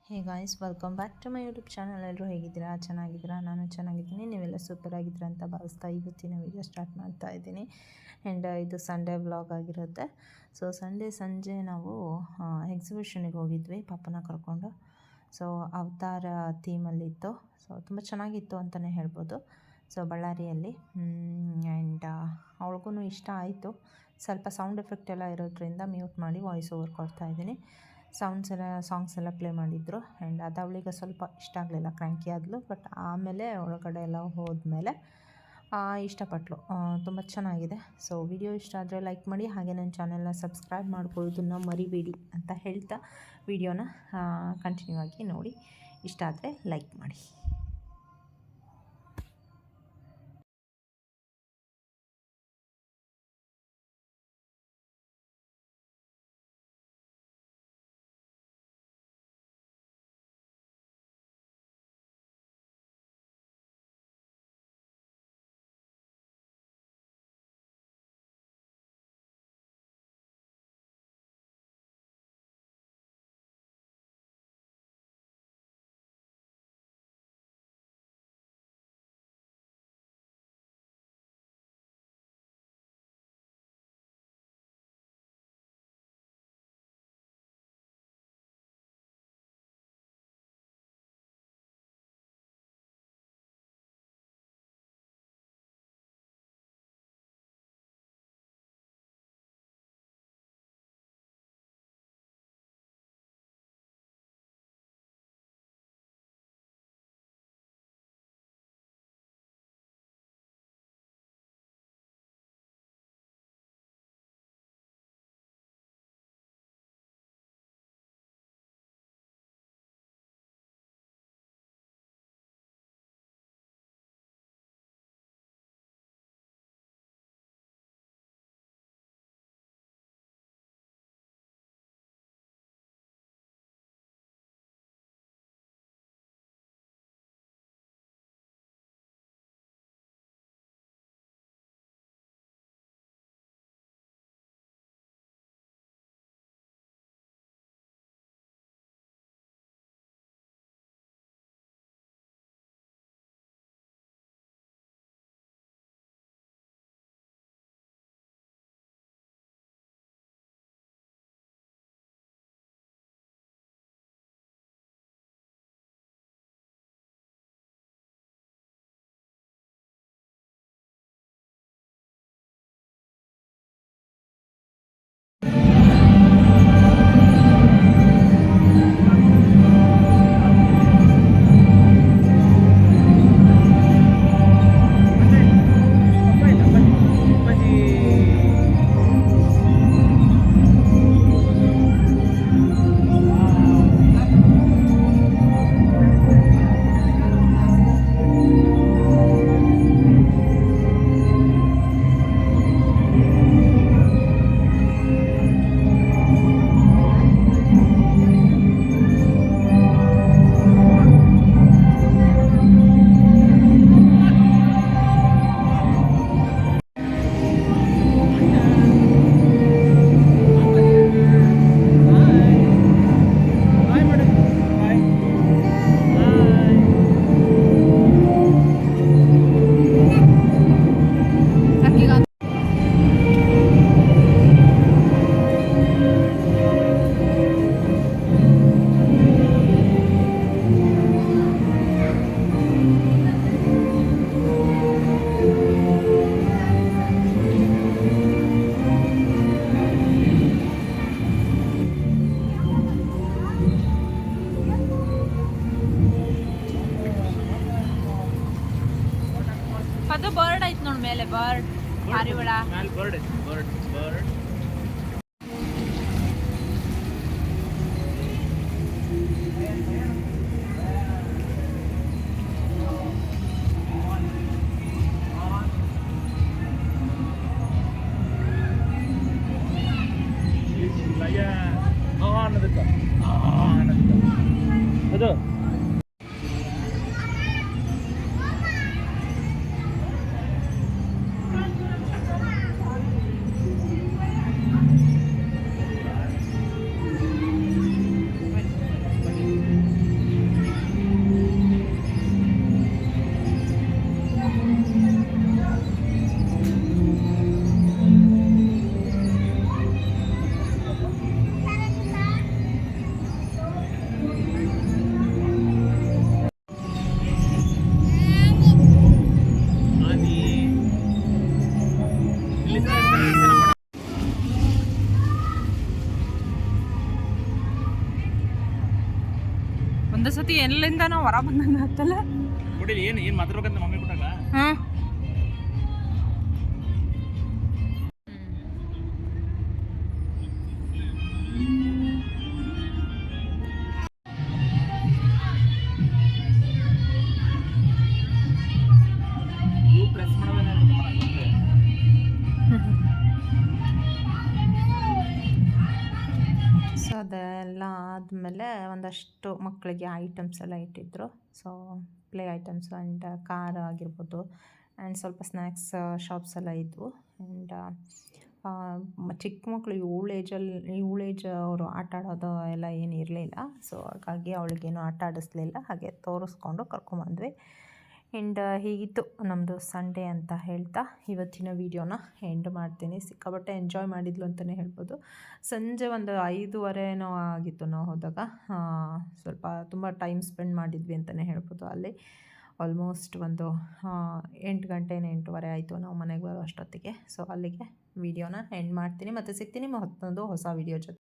Hey guys, welcome back to my YouTube channel. ಎಲ್ಲರೂ ಹೇಗಿದ್ದೀರಾ? ಚೆನ್ನಾಗಿದ್ದೀರಾ? ನಾನು ಚೆನ್ನಾಗಿದ್ದೀನಿ. ನೀವೆಲ್ಲ ಸೂಪರ್ ಆಗಿದ್ದೀರಾ ಅಂತ ಭಾವಿಸ್ತಾ ಇವತ್ತಿನ ವೀಡಿಯೋ ಸ್ಟಾರ್ಟ್ ಮಾಡ್ತಾ ಇದ್ದೀನಿ. ಆ್ಯಂಡ್ ಇದು ಸಂಡೇ ವ್ಲಾಗ್ ಆಗಿರುತ್ತೆ. ಸೊ ಸಂಡೇ ಸಂಜೆ ನಾವು ಎಕ್ಸಿಬಿಷನಿಗೆ ಹೋಗಿದ್ವಿ ಪಾಪನ ಕರ್ಕೊಂಡು. ಸೊ ಅವತಾರ ಥೀಮಲ್ಲಿತ್ತು. ಸೊ ತುಂಬ ಚೆನ್ನಾಗಿತ್ತು ಅಂತಲೇ ಹೇಳ್ಬೋದು. ಸೊ ಬಳ್ಳಾರಿಯಲ್ಲಿ ಆ್ಯಂಡ್ ಅವಳಿಗೂ ಇಷ್ಟ ಆಯಿತು. ಸ್ವಲ್ಪ ಸೌಂಡ್ ಎಫೆಕ್ಟ್ ಎಲ್ಲ ಇರೋದ್ರಿಂದ ಮ್ಯೂಟ್ ಮಾಡಿ ವಾಯ್ಸ್ ಓವರ್ ಕೊಡ್ತಾ ಇದ್ದೀನಿ. ಸಾಂಗ್ಸ್ ಎಲ್ಲ ಪ್ಲೇ ಮಾಡಿದ್ರು. ಆ್ಯಂಡ್ ಅದು ಅವಳಿಗೆ ಸ್ವಲ್ಪ ಇಷ್ಟ ಆಗಲಿಲ್ಲ, ಕ್ರ್ಯಾಂಕಿ ಆದಳು. ಬಟ್ ಆಮೇಲೆ ಒಳಗಡೆ ಎಲ್ಲ ಹೋದ್ಮೇಲೆ ಇಷ್ಟಪಟ್ಟಳು. ತುಂಬ ಚೆನ್ನಾಗಿದೆ. ಸೊ ವಿಡಿಯೋ ಇಷ್ಟ ಆದರೆ ಲೈಕ್ ಮಾಡಿ, ಹಾಗೆ ನನ್ನ ಚಾನೆಲ್ನ ಸಬ್ಸ್ಕ್ರೈಬ್ ಮಾಡ್ಕೊಳ್ಳೋದನ್ನು ಮರಿಬೇಡಿ ಅಂತ ಹೇಳ್ತಾ ವಿಡಿಯೋನ ಕಂಟಿನ್ಯೂ ಆಗಿ ನೋಡಿ. ಇಷ್ಟ ಆದರೆ ಲೈಕ್ ಮಾಡಿ. ಅದು ಬರ್ಡ್ ಐತ್ ನೋಡ್ ಮೇಲೆ, ಬರ್ಡ್ ಪಾರಿವಾಳ ಮೇಲೆ ಬರ್ಡ್ ಐತಿ. ಬರ್ಡ್ ಅದು ಒಂದು ಸತಿ ಎಲ್ಲಿಂದನೋ ಹೊರ ಬಂದಂಗೆ ಆಗ್ತಲ್ಲ. ಕೊಡಿಲಿ ಏನು ಮಾತಾಡ್ಬೇಕಂತ ಮಮ್ಮಿ ಕೊಟ್ಟಾಗ ಹಾಂ ನೀವು ಪ್ರೆಸ್ ಮಾಡೋದೇ ಸೊ ಅದೆಲ್ಲ ಆದಮೇಲೆ ಒಂದಷ್ಟು ಮಕ್ಕಳಿಗೆ ಐಟಮ್ಸ್ ಎಲ್ಲ ಇಟ್ಟಿದ್ದರು. So play items and car ಆಗಿರ್ಬೋದು ಆ್ಯಂಡ್ ಸ್ವಲ್ಪ ಸ್ನ್ಯಾಕ್ಸ್ ಶಾಪ್ಸ್ ಎಲ್ಲ ಇದ್ವು. ಆ್ಯಂಡ್ ಚಿಕ್ಕ ಮಕ್ಕಳು ಇವಳ ಏಜ್ ಅವರು ಆಟ ಆಡೋದು ಎಲ್ಲ ಏನು ಇರಲಿಲ್ಲ. ಸೊ ಹಾಗಾಗಿ ಅವಳಿಗೇನು ಆಟ ಆಡಿಸ್ಲಿಲ್ಲ, ಹಾಗೆ ತೋರಿಸ್ಕೊಂಡು ಕರ್ಕೊಂಬಂದ್ವಿ. ಆ್ಯಂಡ್ ಹೀಗಿತ್ತು ನಮ್ಮದು ಸಂಡೇ ಅಂತ ಹೇಳ್ತಾ ಇವತ್ತಿನ ವೀಡಿಯೋನ ಎಂಡ್ ಮಾಡ್ತೀನಿ. ಸಿಕ್ಕಾಪಟ್ಟೆ ಎಂಜಾಯ್ ಮಾಡಿದ್ಲು ಅಂತಲೇ ಹೇಳ್ಬೋದು. ಸಂಜೆ ಒಂದು 5:30 ಆಗಿತ್ತು ನಾವು ಹೋದಾಗ. ಸ್ವಲ್ಪ ತುಂಬ ಟೈಮ್ ಸ್ಪೆಂಡ್ ಮಾಡಿದ್ವಿ ಅಂತಲೇ ಹೇಳ್ಬೋದು. ಅಲ್ಲಿ ಆಲ್ಮೋಸ್ಟ್ ಒಂದು 8 ಗಂಟೆ 8:30 ಆಯಿತು ನಾವು ಮನೆಗೆ ಬರೋ ಅಷ್ಟೊತ್ತಿಗೆ. ಸೊ ಅಲ್ಲಿಗೆ ವೀಡಿಯೋನ ಎಂಡ್ ಮಾಡ್ತೀನಿ. ಮತ್ತು ಸಿಗ್ತೀನಿ ಮತ್ತೊಂದು ಹೊಸ ವೀಡಿಯೋ ಜೊತೆ.